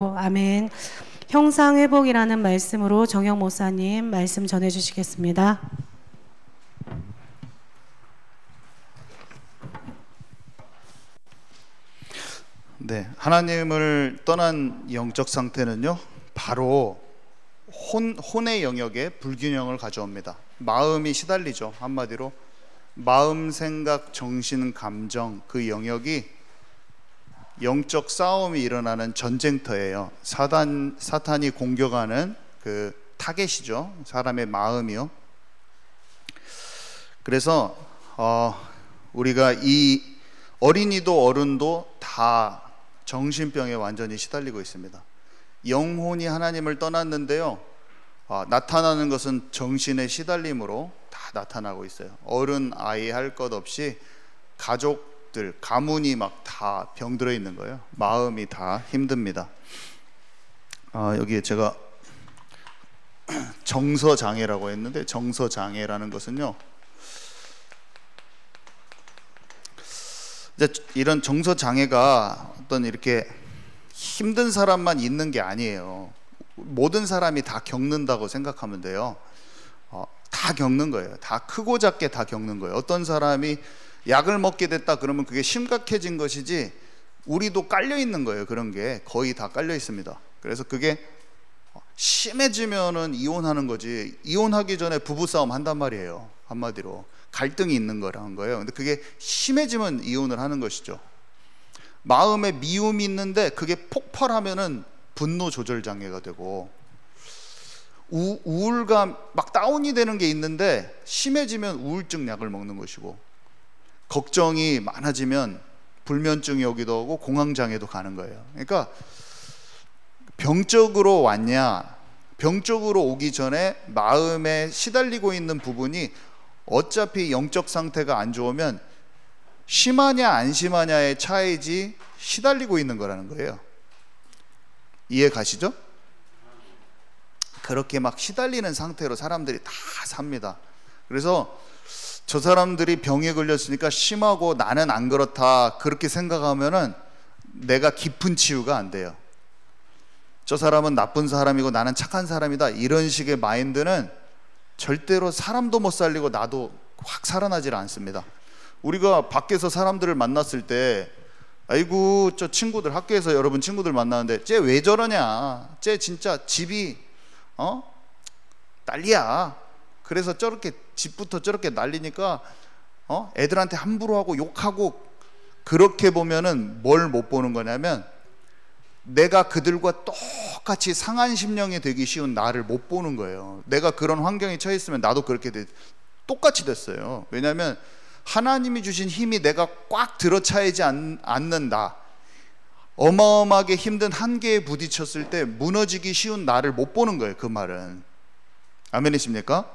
아멘. 형상회복이라는 말씀으로 정영 목사님 말씀 전해주시겠습니다. 네, 하나님을 떠난 영적 상태는요, 바로 혼의 영역에 불균형을 가져옵니다. 마음이 시달리죠. 한마디로 마음, 생각, 정신, 감정, 그 영역이 영적 싸움이 일어나는 전쟁터예요. 사탄이 공격하는 그 타겟이죠. 사람의 마음이요. 그래서 우리가 이 어린이도 어른도 다 정신병에 완전히 시달리고 있습니다. 영혼이 하나님을 떠났는데요, 나타나는 것은 정신의 시달림으로 다 나타나고 있어요. 어른, 아이 할 것 없이 가족들, 가문이 막 다 병들어 있는 거예요. 마음이 다 힘듭니다. 여기에 제가 정서장애라고 했는데, 정서장애라는 것은요, 이런 정서장애가 어떤 이렇게 힘든 사람만 있는 게 아니에요. 모든 사람이 다 겪는다고 생각하면 돼요. 다 겪는 거예요. 다 크고 작게 다 겪는 거예요. 어떤 사람이 약을 먹게 됐다 그러면 그게 심각해진 것이지, 우리도 깔려 있는 거예요. 그런 게 거의 다 깔려 있습니다. 그래서 그게 심해지면은 이혼하는 거지, 이혼하기 전에 부부싸움 한단 말이에요. 한마디로 갈등이 있는 거라는 거예요. 근데 그게 심해지면 이혼을 하는 것이죠. 마음에 미움이 있는데 그게 폭발하면은 분노 조절 장애가 되고, 우울감, 막 다운이 되는 게 있는데 심해지면 우울증 약을 먹는 것이고, 걱정이 많아지면 불면증이 오기도 하고 공황장애도 가는 거예요. 그러니까 병적으로 왔냐, 병적으로 오기 전에 마음에 시달리고 있는 부분이 어차피 영적 상태가 안 좋으면 심하냐 안 심하냐의 차이지 시달리고 있는 거라는 거예요. 이해 가시죠? 그렇게 막 시달리는 상태로 사람들이 다 삽니다. 그래서 저 사람들이 병에 걸렸으니까 심하고 나는 안 그렇다, 그렇게 생각하면은 내가 깊은 치유가 안 돼요. 저 사람은 나쁜 사람이고 나는 착한 사람이다, 이런 식의 마인드는 절대로 사람도 못 살리고 나도 확 살아나질 않습니다. 우리가 밖에서 사람들을 만났을 때, 아이고 저 친구들, 학교에서 여러분 친구들 만나는데 쟤 왜 저러냐, 쟤 진짜 집이 난리야, 그래서 저렇게 집부터 저렇게 난리니까 애들한테 함부로 하고 욕하고, 그렇게 보면은 뭘 못 보는 거냐면, 내가 그들과 똑같이 상한 심령이 되기 쉬운 나를 못 보는 거예요. 내가 그런 환경에 처해 있으면 나도 그렇게 똑같이 됐어요. 왜냐하면 하나님이 주신 힘이 내가 꽉 들어차이지 않는 나, 어마어마하게 힘든 한계에 부딪혔을 때 무너지기 쉬운 나를 못 보는 거예요. 그 말은 아멘이십니까?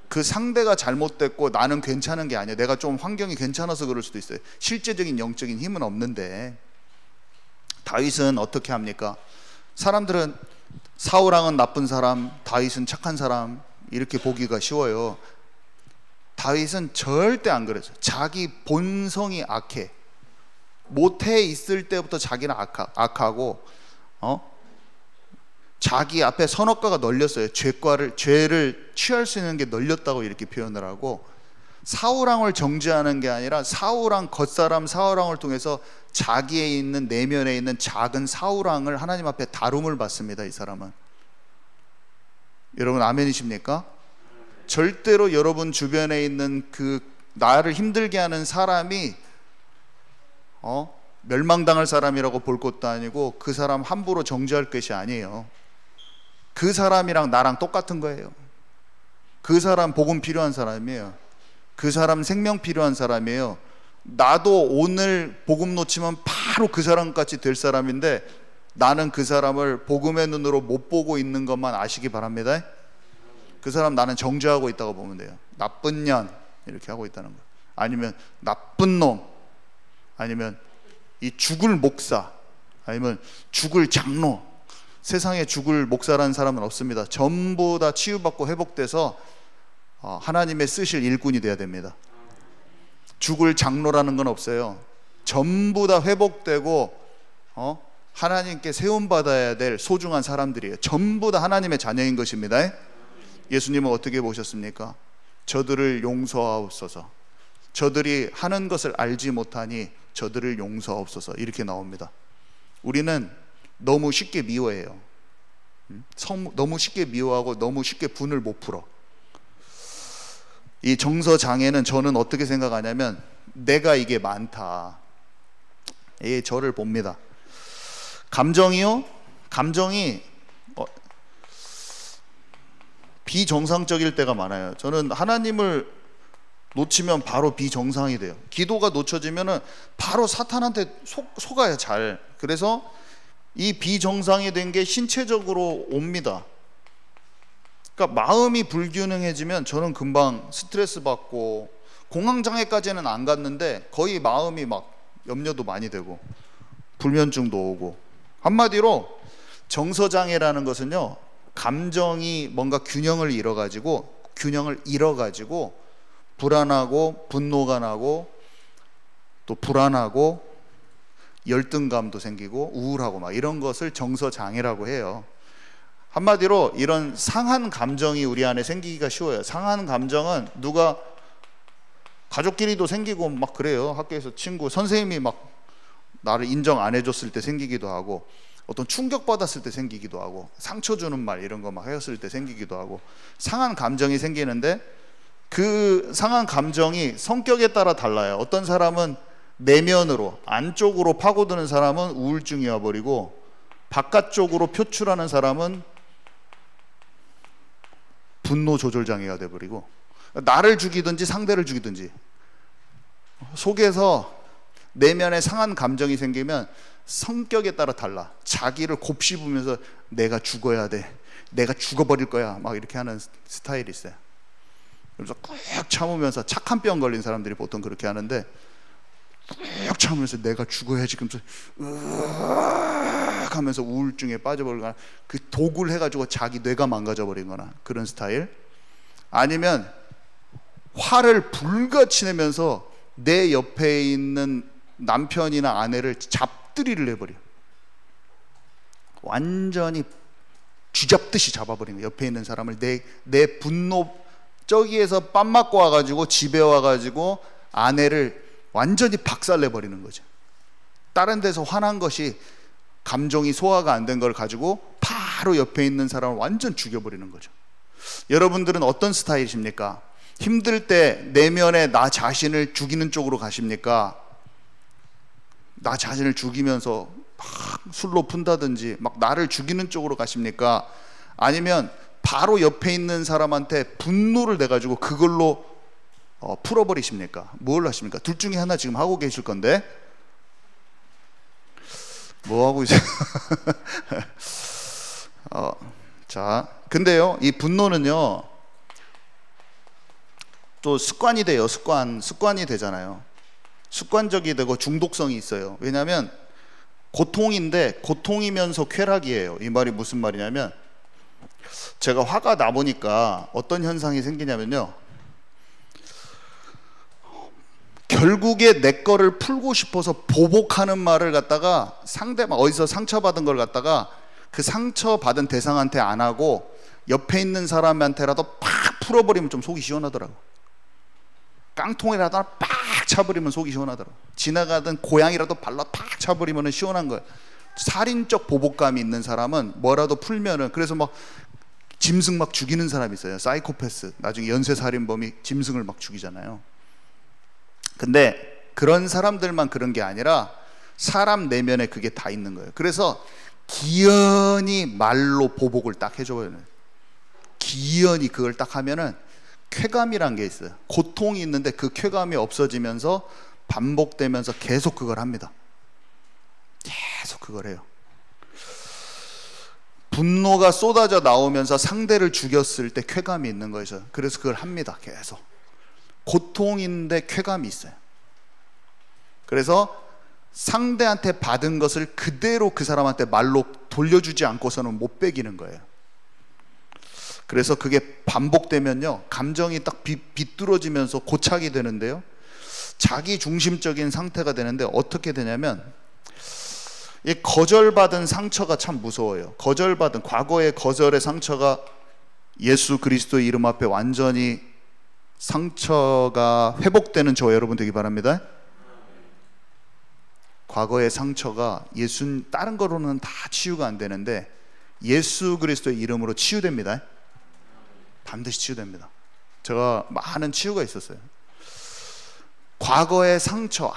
그 상대가 잘못됐고 나는 괜찮은 게 아니야. 내가 좀 환경이 괜찮아서 그럴 수도 있어요. 실제적인 영적인 힘은 없는데, 다윗은 어떻게 합니까? 사람들은 사울왕은 나쁜 사람, 다윗은 착한 사람, 이렇게 보기가 쉬워요. 다윗은 절대 안 그랬어요. 자기 본성이 악해. 못해 있을 때부터 자기는 악하고, 자기 앞에 선악과가 널렸어요. 죄를 취할 수 있는 게 널렸다고 이렇게 표현을 하고, 사울왕을 정죄하는 게 아니라 사울왕, 겉사람 사울왕을 통해서 자기에 있는, 내면에 있는 작은 사울왕을 하나님 앞에 다룸을 받습니다. 이 사람은. 여러분 아멘이십니까? 절대로 여러분 주변에 있는 그 나를 힘들게 하는 사람이 멸망당할 사람이라고 볼 것도 아니고, 그 사람 함부로 정죄할 것이 아니에요. 그 사람이랑 나랑 똑같은 거예요. 그 사람 복음 필요한 사람이에요. 그 사람 생명 필요한 사람이에요. 나도 오늘 복음 놓치면 바로 그 사람같이 될 사람인데, 나는 그 사람을 복음의 눈으로 못 보고 있는 것만 아시기 바랍니다. 그 사람 나는 정죄하고 있다고 보면 돼요. 나쁜 년, 이렇게 하고 있다는 거예요. 아니면 나쁜 놈, 아니면 이 죽을 목사, 아니면 죽을 장로. 세상에 죽을 목사라는 사람은 없습니다. 전부 다 치유받고 회복돼서 하나님의 쓰실 일꾼이 돼야 됩니다. 죽을 장로라는 건 없어요. 전부 다 회복되고 하나님께 세움받아야 될 소중한 사람들이에요. 전부 다 하나님의 자녀인 것입니다. 예수님은 어떻게 보셨습니까? 저들을 용서하옵소서. 저들이 하는 것을 알지 못하니 저들을 용서하옵소서. 이렇게 나옵니다. 우리는 너무 쉽게 미워해요. 너무 쉽게 미워하고 너무 쉽게 분을 못 풀어. 이 정서장애는 저는 어떻게 생각하냐면 내가 이게 많다. 저를 봅니다. 감정이요? 감정이 비정상적일 때가 많아요. 저는 하나님을 놓치면 바로 비정상이 돼요. 기도가 놓쳐지면 바로 사탄한테 속아요. 잘. 그래서 이 비정상이 된 게 신체적으로 옵니다. 그러니까 마음이 불균형해지면 저는 금방 스트레스 받고, 공황장애까지는 안 갔는데 거의 마음이 막 염려도 많이 되고 불면증도 오고. 한마디로 정서장애라는 것은요, 감정이 뭔가 균형을 잃어가지고 불안하고 분노가 나고 또 불안하고 열등감도 생기고 우울하고 막 이런 것을 정서장애라고 해요. 한마디로 이런 상한 감정이 우리 안에 생기기가 쉬워요. 상한 감정은 누가 가족끼리도 생기고 막 그래요. 학교에서 친구, 선생님이 막 나를 인정 안 해줬을 때 생기기도 하고, 어떤 충격받았을 때 생기기도 하고, 상처 주는 말 이런 거 막 했을 때 생기기도 하고, 상한 감정이 생기는데 그 상한 감정이 성격에 따라 달라요. 어떤 사람은 내면으로 안쪽으로 파고드는 사람은 우울증이 와버리고, 바깥쪽으로 표출하는 사람은 분노 조절 장애가 돼버리고, 나를 죽이든지 상대를 죽이든지 속에서 내면에 상한 감정이 생기면 성격에 따라 달라. 자기를 곱씹으면서 내가 죽어야 돼, 내가 죽어버릴 거야, 막 이렇게 하는 스타일이 있어요. 그래서 꾹 참으면서, 착한 병 걸린 사람들이 보통 그렇게 하는데 꾹 참으면서 내가 죽어야지 그러면서 으악 하면서 우울증에 빠져버리거나, 그 독을 해가지고 자기 뇌가 망가져버리거나 그런 스타일. 아니면 화를 불같이 내면서 내 옆에 있는 남편이나 아내를 잡들이를 해버려. 완전히 쥐잡듯이 잡아버리는 거야. 옆에 있는 사람을 내 분노, 저기에서 빰 맞고 와가지고 집에 와가지고 아내를 완전히 박살내버리는 거죠. 다른 데서 화난 것이 감정이 소화가 안 된 걸 가지고 바로 옆에 있는 사람을 완전 죽여버리는 거죠. 여러분들은 어떤 스타일이십니까? 힘들 때 내면에 나 자신을 죽이는 쪽으로 가십니까? 나 자신을 죽이면서 막 술로 푼다든지 막 나를 죽이는 쪽으로 가십니까? 아니면 바로 옆에 있는 사람한테 분노를 내가지고 그걸로 풀어버리십니까? 뭘 하십니까? 둘 중에 하나 지금 하고 계실 건데 뭐 하고 있어요? 자, 근데요, 이 분노는요 또 습관이 돼요. 습관이 되잖아요. 습관적이 되고 중독성이 있어요. 왜냐하면 고통인데 고통이면서 쾌락이에요. 이 말이 무슨 말이냐면, 제가 화가 나 보니까 어떤 현상이 생기냐면요, 결국에 내 거를 풀고 싶어서 보복하는 말을 갖다가 상대방, 어디서 상처받은 걸 갖다가 그 상처받은 대상한테 안 하고 옆에 있는 사람한테라도 팍 풀어버리면 좀 속이 시원하더라고. 깡통이라도 팍 차버리면 속이 시원하더라고. 지나가던 고양이라도 발라 팍 차버리면 시원한 거예요. 살인적 보복감이 있는 사람은 뭐라도 풀면은, 그래서 막 짐승 막 죽이는 사람이 있어요. 사이코패스. 나중에 연쇄살인범이 짐승을 막 죽이잖아요. 근데 그런 사람들만 그런 게 아니라 사람 내면에 그게 다 있는 거예요. 그래서 기연히 말로 보복을 딱 해줘요. 기연히 그걸 딱 하면은 쾌감이란 게 있어요. 고통이 있는데 그 쾌감이 없어지면서 반복되면서 계속 그걸 합니다. 계속 그걸 해요. 분노가 쏟아져 나오면서 상대를 죽였을 때 쾌감이 있는 거죠. 그래서 그걸 합니다. 계속. 고통인데 쾌감이 있어요. 그래서 상대한테 받은 것을 그대로 그 사람한테 말로 돌려주지 않고서는 못 빼기는 거예요. 그래서 그게 반복되면요, 감정이 딱 비뚤어지면서 고착이 되는데요, 자기 중심적인 상태가 되는데, 어떻게 되냐면 이 거절받은 상처가 참 무서워요. 거절받은 과거의 거절의 상처가 예수 그리스도의 이름 앞에 완전히 상처가 회복되는 저와 여러분 되기 바랍니다. 과거의 상처가 다른 거로는 다 치유가 안 되는데 예수 그리스도의 이름으로 치유됩니다. 반드시 치유됩니다. 제가 많은 치유가 있었어요. 과거의 상처,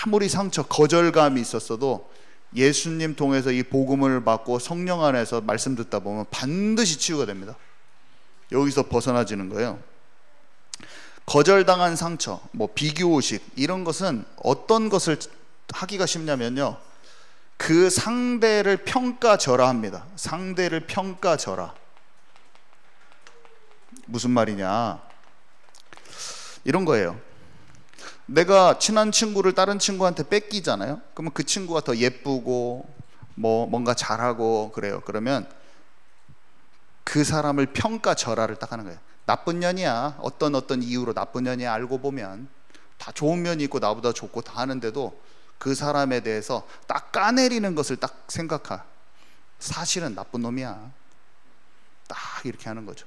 아무리 거절감이 있었어도 예수님 통해서 이 복음을 받고 성령 안에서 말씀 듣다 보면 반드시 치유가 됩니다. 여기서 벗어나지는 거예요. 거절당한 상처, 비교의식 이런 것은 어떤 것을 하기가 쉽냐면요, 그 상대를 평가절하합니다. 상대를 평가절하. 무슨 말이냐, 이런 거예요. 내가 친한 친구를 다른 친구한테 뺏기잖아요. 그러면 그 친구가 더 예쁘고 뭔가 잘하고 그래요. 그러면 그 사람을 평가절하를 딱 하는 거예요. 나쁜 년이야. 어떤 이유로 나쁜 년이야. 알고 보면 다 좋은 면이 있고 나보다 좋고 다 하는데도 그 사람에 대해서 딱 까내리는 것을 딱 생각하. 사실은 나쁜 놈이야. 딱 이렇게 하는 거죠.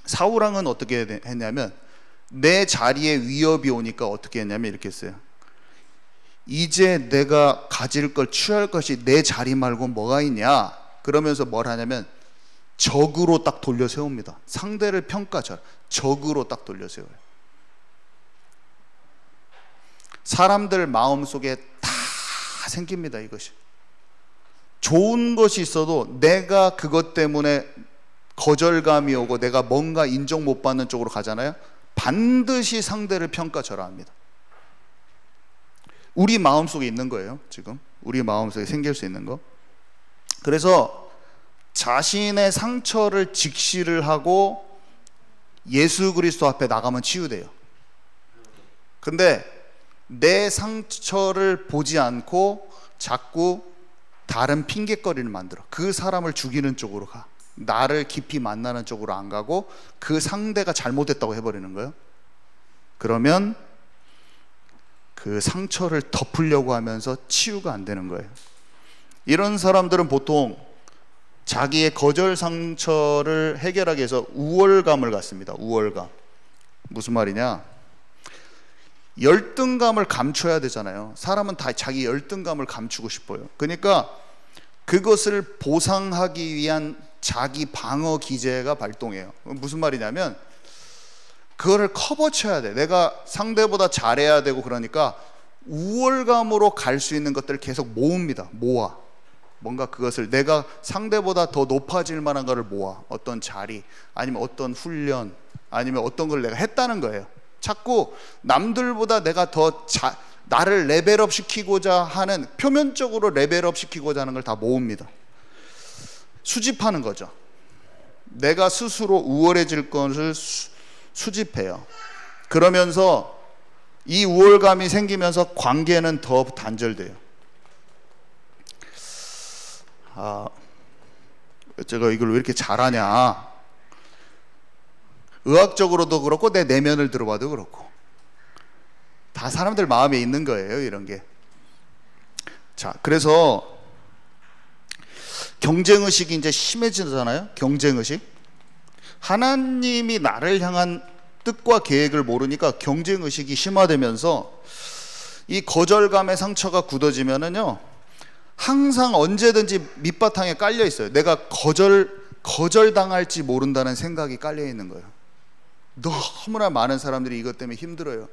사울왕은 어떻게 했냐면, 내 자리에 위협이 오니까 어떻게 했냐면 이렇게 했어요. 이제 내가 가질 걸 취할 것이 내 자리 말고 뭐가 있냐. 그러면서 뭘 하냐면 적으로 딱 돌려 세웁니다. 상대를 평가절, 적으로 딱 돌려 세워요. 사람들 마음속에 다 생깁니다. 이것이 좋은 것이 있어도 내가 그것 때문에 거절감이 오고 내가 뭔가 인정 못 받는 쪽으로 가잖아요. 반드시 상대를 평가절하합니다. 우리 마음속에 있는 거예요. 지금 우리 마음속에 생길 수 있는 거. 그래서 자신의 상처를 직시를 하고 예수 그리스도 앞에 나가면 치유돼요. 근데 내 상처를 보지 않고 자꾸 다른 핑계거리를 만들어 그 사람을 죽이는 쪽으로 가. 나를 깊이 만나는 쪽으로 안 가고 그 상대가 잘못했다고 해버리는 거예요. 그러면 그 상처를 덮으려고 하면서 치유가 안 되는 거예요. 이런 사람들은 보통 자기의 거절 상처를 해결하기 위해서 우월감을 갖습니다. 우월감. 무슨 말이냐, 열등감을 감춰야 되잖아요. 사람은 다 자기 열등감을 감추고 싶어요. 그러니까 그것을 보상하기 위한 자기 방어 기제가 발동해요. 무슨 말이냐면 그거를 커버쳐야 돼. 내가 상대보다 잘해야 되고, 그러니까 우월감으로 갈 수 있는 것들을 계속 모읍니다. 모아. 뭔가 그것을 내가 상대보다 더 높아질 만한 것을 모아. 어떤 자리, 아니면 어떤 훈련, 아니면 어떤 걸 내가 했다는 거예요. 자꾸 남들보다 내가 더 나를 레벨업 시키고자 하는, 표면적으로 레벨업 시키고자 하는 걸 다 모읍니다. 수집하는 거죠. 내가 스스로 우월해질 것을 수집해요. 그러면서 이 우월감이 생기면서 관계는 더 단절돼요. 제가 이걸 왜 이렇게 잘하냐, 의학적으로도 그렇고 내 내면을 들어봐도 그렇고 다 사람들 마음에 있는 거예요, 이런 게. 자, 그래서 경쟁의식이 이제 심해지잖아요. 경쟁의식. 하나님이 나를 향한 뜻과 계획을 모르니까 경쟁의식이 심화되면서 이 거절감의 상처가 굳어지면은요, 항상 언제든지 밑바탕에 깔려 있어요. 내가 거절당할지 모른다는 생각이 깔려 있는 거예요. 너무나 많은 사람들이 이것 때문에 힘들어요.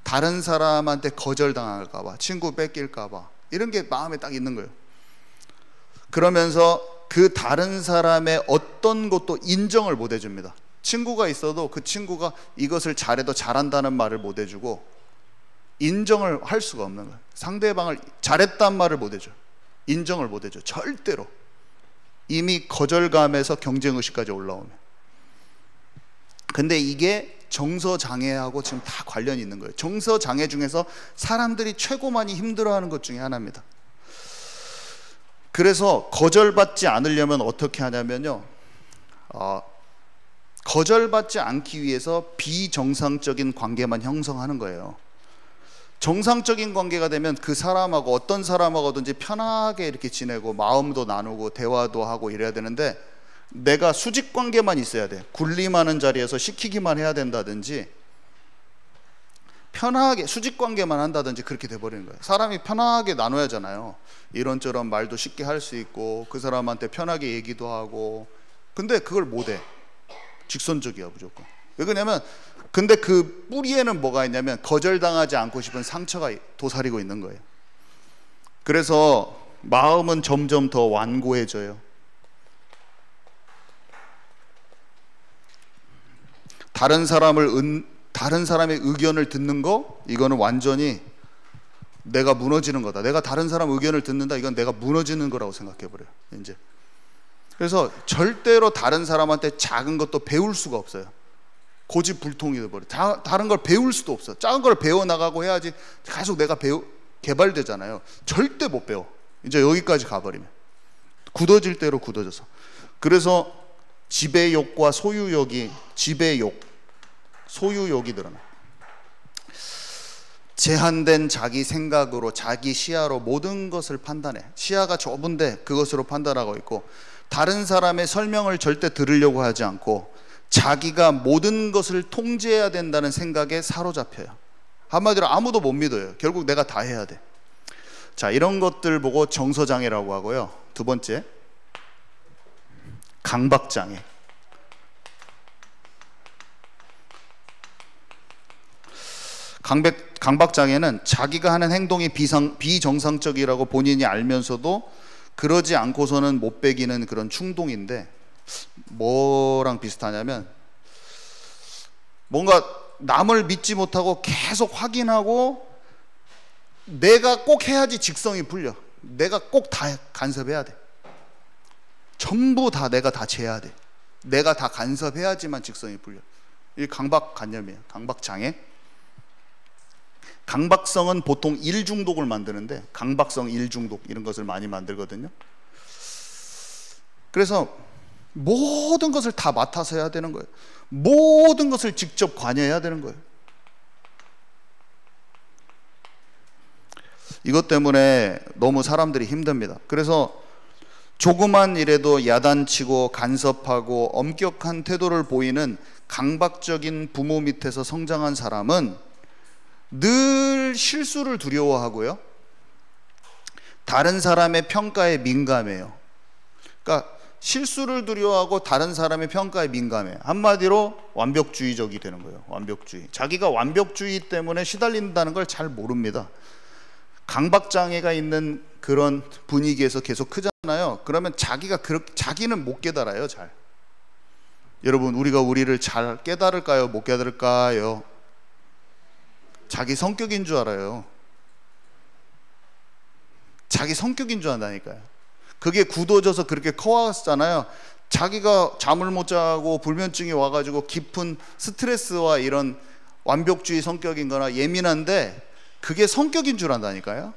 다른 사람한테 거절당할까봐, 친구 뺏길까봐, 이런 게 마음에 딱 있는 거예요. 그러면서 그 다른 사람의 어떤 것도 인정을 못 해줍니다. 친구가 있어도 그 친구가 이것을 잘해도 잘한다는 말을 못 해주고 인정을 할 수가 없는 거예요. 상대방을 잘했단 말을 못 해줘. 인정을 못 해줘. 절대로. 이미 거절감에서 경쟁의식까지 올라오면. 근데 이게 정서장애하고 지금 다 관련이 있는 거예요. 정서장애 중에서 사람들이 최고 많이 힘들어하는 것 중에 하나입니다. 그래서 거절받지 않으려면 어떻게 하냐면요, 거절받지 않기 위해서 비정상적인 관계만 형성하는 거예요. 정상적인 관계가 되면 그 사람하고 어떤 사람하고든지 편하게 이렇게 지내고 마음도 나누고 대화도 하고 이래야 되는데, 내가 수직 관계만 있어야 돼. 군림하는 자리에서 시키기만 해야 된다든지, 편하게 수직 관계만 한다든지 그렇게 돼버리는 거예요. 사람이 편하게 나눠야 하잖아요. 이런저런 말도 쉽게 할 수 있고 그 사람한테 편하게 얘기도 하고. 근데 그걸 못해. 직선적이야 무조건. 왜 그러냐면, 근데 그 뿌리에는 뭐가 있냐면 거절당하지 않고 싶은 상처가 도사리고 있는 거예요. 그래서 마음은 점점 더 완고해져요. 다른 사람의 의견을 듣는 거, 이거는 완전히 내가 무너지는 거다. 내가 다른 사람 의견을 듣는다, 이건 내가 무너지는 거라고 생각해 버려요. 이제 그래서 절대로 다른 사람한테 작은 것도 배울 수가 없어요. 고집불통이 돼버려. 다른 걸 배울 수도 없어. 작은 걸 배워나가고 해야지 계속 내가 개발되잖아요. 절대 못 배워. 이제 여기까지 가버리면 굳어질 대로 굳어져서. 그래서 지배욕과 소유욕이, 지배욕, 소유욕이 드러나. 제한된 자기 생각으로, 자기 시야로 모든 것을 판단해. 시야가 좁은데 그것으로 판단하고 있고, 다른 사람의 설명을 절대 들으려고 하지 않고 자기가 모든 것을 통제해야 된다는 생각에 사로잡혀요. 한마디로 아무도 못 믿어요. 결국 내가 다 해야 돼. 자, 이런 것들 보고 정서장애라고 하고요. 두 번째, 강박장애. 강박장애는 자기가 하는 행동이 비정상적이라고 본인이 알면서도 그러지 않고서는 못 배기는 그런 충동인데, 뭐랑 비슷하냐면, 뭔가 남을 믿지 못하고 계속 확인하고 내가 꼭 해야지 직성이 풀려. 내가 꼭 다 간섭해야 돼. 전부 다 내가 다 재야 돼. 내가 다 간섭해야지만 직성이 풀려. 이게 강박관념이에요. 강박장애. 강박성은 보통 일중독을 만드는데, 강박성 일중독 이런 것을 많이 만들거든요. 그래서 모든 것을 다 맡아서 해야 되는 거예요. 모든 것을 직접 관여해야 되는 거예요. 이것 때문에 너무 사람들이 힘듭니다. 그래서 조그만 일에도 야단치고 간섭하고 엄격한 태도를 보이는 강박적인 부모 밑에서 성장한 사람은 늘 실수를 두려워하고요, 다른 사람의 평가에 민감해요. 그러니까 실수를 두려워하고 다른 사람의 평가에 민감해. 한마디로 완벽주의적이 되는 거예요. 완벽주의. 자기가 완벽주의 때문에 시달린다는 걸 잘 모릅니다. 강박장애가 있는 그런 분위기에서 계속 크잖아요. 그러면 자기는 못 깨달아요. 잘. 여러분, 우리가 우리를 잘 깨달을까요? 못 깨달을까요? 자기 성격인 줄 알아요. 자기 성격인 줄 안다니까요. 그게 굳어져서 그렇게 커왔잖아요. 자기가 잠을 못 자고 불면증이 와가지고 깊은 스트레스와 이런 완벽주의 성격인 거나 예민한데, 그게 성격인 줄 안다니까요.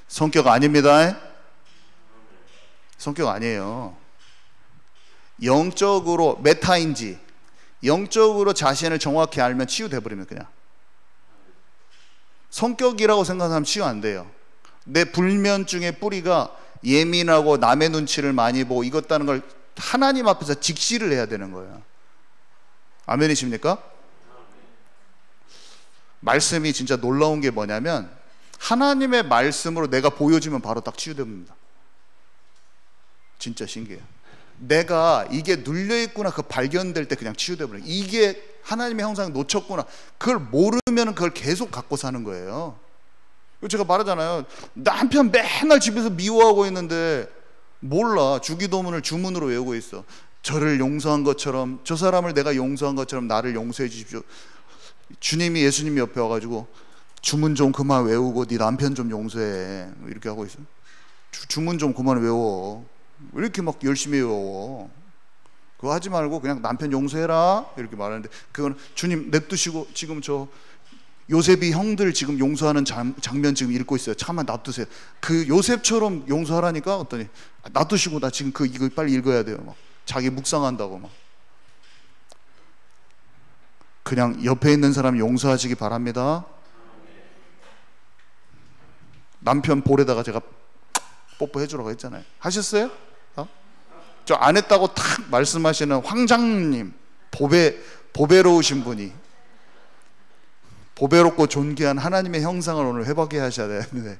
성격 아닙니다. 성격 아니에요. 영적으로 메타인지, 영적으로 자신을 정확히 알면 치유돼 버리면 그냥. 성격이라고 생각하면 치유 안 돼요. 내 불면증의 뿌리가 예민하고 남의 눈치를 많이 보고 이것다는 걸 하나님 앞에서 직시를 해야 되는 거예요. 아멘이십니까? 말씀이 진짜 놀라운 게 뭐냐면, 하나님의 말씀으로 내가 보여지면 바로 딱 치유됩니다. 진짜 신기해요. 내가 이게 눌려있구나, 그 발견될 때 그냥 치유돼버려요. 이게 하나님의 형상 놓쳤구나, 그걸 모르면 그걸 계속 갖고 사는 거예요. 제가 말하잖아요. 남편 맨날 집에서 미워하고 있는데 몰라. 주기도문을 주문으로 외우고 있어. 저를 용서한 것처럼, 저 사람을 내가 용서한 것처럼 나를 용서해 주십시오. 주님이, 예수님이 옆에 와가지고 주문 좀 그만 외우고 네 남편 좀 용서해, 이렇게 하고 있어. 주문 좀 그만 외워. 왜 이렇게 막 열심히 외워? 그거 하지 말고 그냥 남편 용서해라, 이렇게 말하는데, 그건 주님 냅두시고 지금 저 요셉이 형들 지금 용서하는 장면 지금 읽고 있어요. 잠깐만 놔두세요. 그 요셉처럼 용서하라니까. 어떠니 놔두시고 나 지금 이거 빨리 읽어야 돼요. 막 자기 묵상한다고 막. 그냥 옆에 있는 사람 용서하시기 바랍니다. 남편 볼에다가 제가 뽀뽀해 주라고 했잖아요. 하셨어요? 저 안 했다고 탁 말씀하시는 황장님, 보배로우신 분이, 보배롭고 존귀한 하나님의 형상을 오늘 회복해 하셔야 되는데,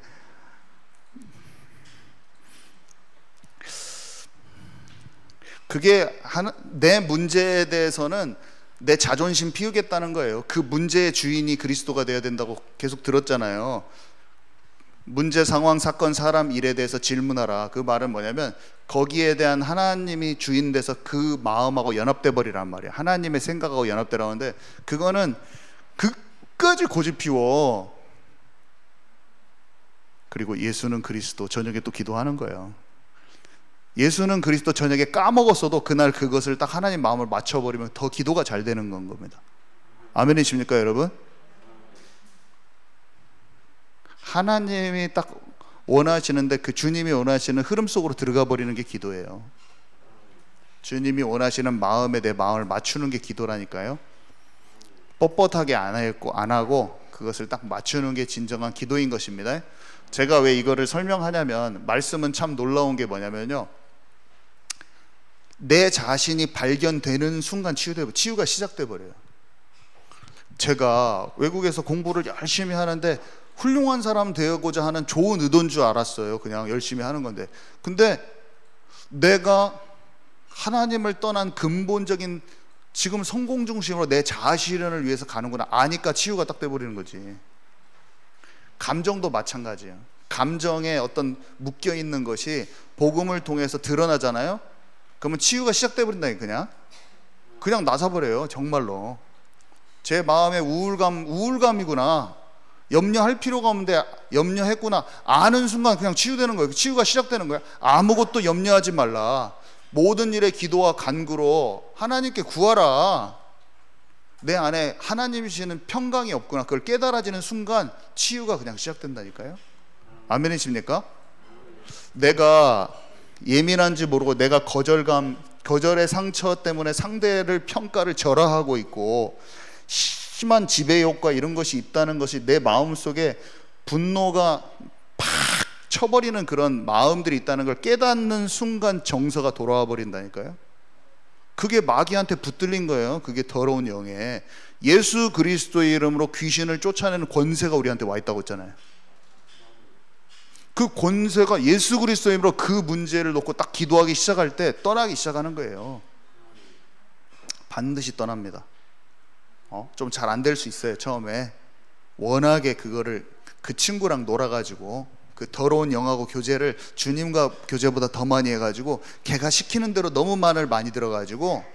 그게 내 문제에 대해서는 내 자존심 피우겠다는 거예요. 그 문제의 주인이 그리스도가 되어야 된다고 계속 들었잖아요. 문제, 상황, 사건, 사람, 일에 대해서 질문하라. 그 말은 뭐냐면 거기에 대한 하나님이 주인 돼서 그 마음하고 연합돼 버리란 말이에요. 하나님의 생각하고 연합되라는데, 그거는 끝까지 고집 피워. 그리고 예수는 그리스도, 저녁에 또 기도하는 거예요. 예수는 그리스도 저녁에 까먹었어도 그날 그것을 딱 하나님 마음을 맞춰버리면 더 기도가 잘 되는 건 겁니다. 아멘이십니까 여러분? 하나님이 딱 원하시는데 그 주님이 원하시는 흐름 속으로 들어가 버리는 게 기도예요. 주님이 원하시는 마음에 내 마음을 맞추는 게 기도라니까요. 뻣뻣하게 안 하고 그것을 딱 맞추는 게 진정한 기도인 것입니다. 제가 왜 이거를 설명하냐면, 말씀은 참 놀라운 게 뭐냐면요, 내 자신이 발견되는 순간 치유가 시작돼 버려요. 제가 외국에서 공부를 열심히 하는데 훌륭한 사람 되고자 하는 좋은 의도인 줄 알았어요. 그냥 열심히 하는 건데, 근데 내가 하나님을 떠난 근본적인 지금 성공 중심으로 내 자아실현을 위해서 가는구나 아니까 치유가 딱 돼버리는 거지. 감정도 마찬가지예요. 감정에 어떤 묶여있는 것이 복음을 통해서 드러나잖아요. 그러면 치유가 시작돼버린다니까. 그냥 나서버려요. 정말로 제 마음에 우울감이구나, 염려할 필요가 없는데 염려했구나 아는 순간 그냥 치유되는 거예요. 치유가 시작되는 거예요. 아무것도 염려하지 말라. 모든 일에 기도와 간구로 하나님께 구하라. 내 안에 하나님이시는 평강이 없구나, 그걸 깨달아지는 순간 치유가 그냥 시작된다니까요. 아멘이십니까? 내가 예민한지 모르고 내가 거절의 상처 때문에 상대를 평가를 절하하고 있고 심한 지배 효과 이런 것이 있다는 것이 내 마음속에 분노가 팍 쳐버리는 그런 마음들이 있다는 걸 깨닫는 순간 정서가 돌아와 버린다니까요. 그게 마귀한테 붙들린 거예요. 그게 더러운 영에. 예수 그리스도의 이름으로 귀신을 쫓아내는 권세가 우리한테 와 있다고 했잖아요. 그 권세가 예수 그리스도의 이름으로 그 문제를 놓고 딱 기도하기 시작할 때 떠나기 시작하는 거예요. 반드시 떠납니다. 좀 잘 안 될 수 있어요. 처음에 워낙에 그거를 그 친구랑 놀아가지고 그 더러운 영하고 교제를 주님과 교제보다 더 많이 해가지고 걔가 시키는 대로 너무 말을 많이 들어가지고,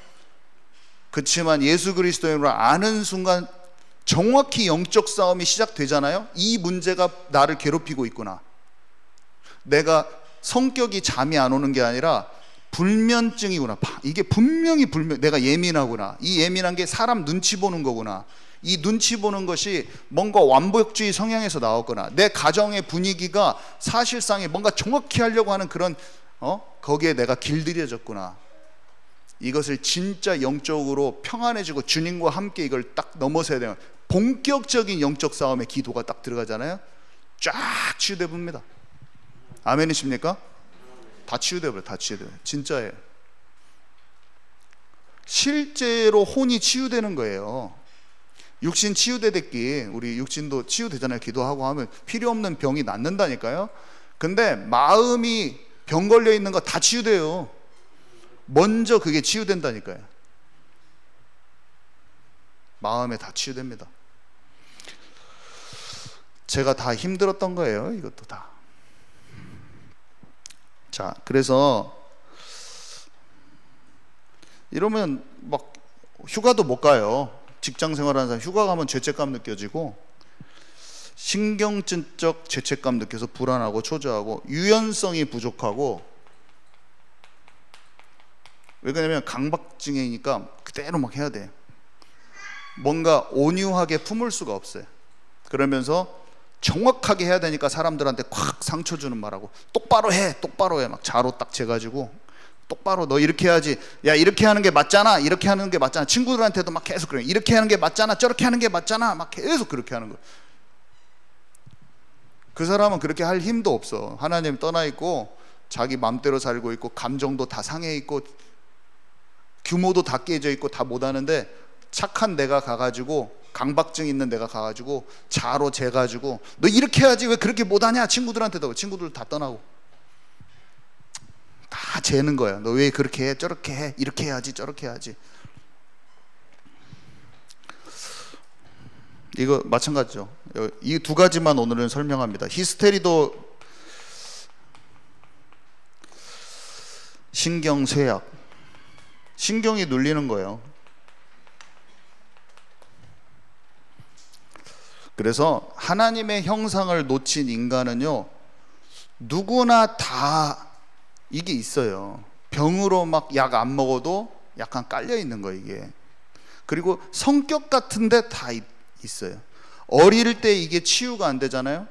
그렇지만 예수 그리스도를 아는 순간 정확히 영적 싸움이 시작되잖아요. 이 문제가 나를 괴롭히고 있구나. 내가 성격이 잠이 안 오는 게 아니라 불면증이구나. 이게 분명히 내가 예민하구나. 이 예민한 게 사람 눈치 보는 거구나. 이 눈치 보는 것이 뭔가 완벽주의 성향에서 나왔거나 내 가정의 분위기가 사실상에 뭔가 정확히 하려고 하는 그런 거기에 내가 길들여졌구나. 이것을 진짜 영적으로 평안해지고 주님과 함께 이걸 딱 넘어서야 되는 본격적인 영적 싸움에 기도가 딱 들어가잖아요. 쫙 치유돼 봅니다. 아멘이십니까? 다 치유돼 버려요. 다 치유돼 버려요. 진짜예요. 실제로 혼이 치유되는 거예요. 육신 치유되댔기, 우리 육신도 치유되잖아요. 기도하고 하면 필요 없는 병이 낫는다니까요. 근데 마음이 병 걸려 있는 거 다 치유돼요. 먼저 그게 치유된다니까요. 마음에 다 치유됩니다. 제가 다 힘들었던 거예요. 이것도 다. 자, 그래서 이러면 막 휴가도 못 가요. 직장 생활하는 사람 휴가 가면 죄책감 느껴지고 신경증적 죄책감 느껴서 불안하고 초조하고 유연성이 부족하고, 왜 그러냐면 강박증이니까 그대로 막 해야 돼. 뭔가 온유하게 품을 수가 없어요. 그러면서 정확하게 해야 되니까 사람들한테 콱 상처 주는 말하고 똑바로 해 막 자로 딱 재가지고 똑바로 너 이렇게 해야지, 야 이렇게 하는 게 맞잖아, 이렇게 하는 게 맞잖아. 친구들한테도 막 계속 그래요. 이렇게 하는 게 맞잖아, 저렇게 하는 게 맞잖아, 막 계속 그렇게 하는 거예요. 그 사람은 그렇게 할 힘도 없어. 하나님 떠나 있고 자기 맘대로 살고 있고 감정도 다 상해 있고 규모도 다 깨져 있고 다 못하는데, 착한 내가 가가지고, 강박증 있는 내가 가가지고 자로 재가지고 너 이렇게 해야지 왜 그렇게 못하냐, 친구들한테도. 친구들 다 떠나고 다 재는 거야. 너 왜 그렇게 해, 저렇게 해, 이렇게 해야지, 저렇게 해야지. 이거 마찬가지죠. 이 두 가지만 오늘은 설명합니다. 히스테리도 신경쇠약, 신경이 눌리는 거예요. 그래서 하나님의 형상을 놓친 인간은요, 누구나 다 이게 있어요. 병으로 막 약 안 먹어도 약간 깔려 있는 거예요, 이게. 그리고 성격 같은데 다 있어요. 어릴 때 이게 치유가 안 되잖아요.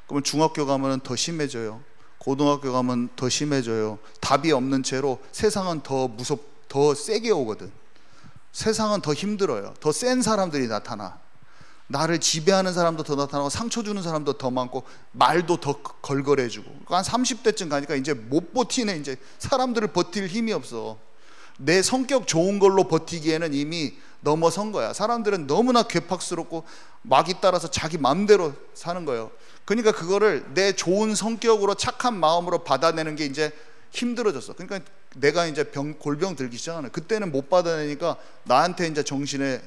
그러면 중학교 가면 더 심해져요. 고등학교 가면 더 심해져요. 답이 없는 채로 세상은 더 세게 오거든. 세상은 더 힘들어요. 더 센 사람들이 나타나. 나를 지배하는 사람도 더 나타나고 상처 주는 사람도 더 많고 말도 더 걸걸해주고. 한 30대쯤 가니까 이제 못 버티네. 이제 사람들을 버틸 힘이 없어. 내 성격 좋은 걸로 버티기에는 이미 넘어선 거야. 사람들은 너무나 괴팍스럽고 막이 따라서 자기 마음대로 사는 거예요. 그러니까 그거를 내 좋은 성격으로 착한 마음으로 받아내는 게 이제 힘들어졌어. 그러니까 내가 이제 골병 들기 시작하는. 그때는 못 받아내니까 나한테 이제 정신에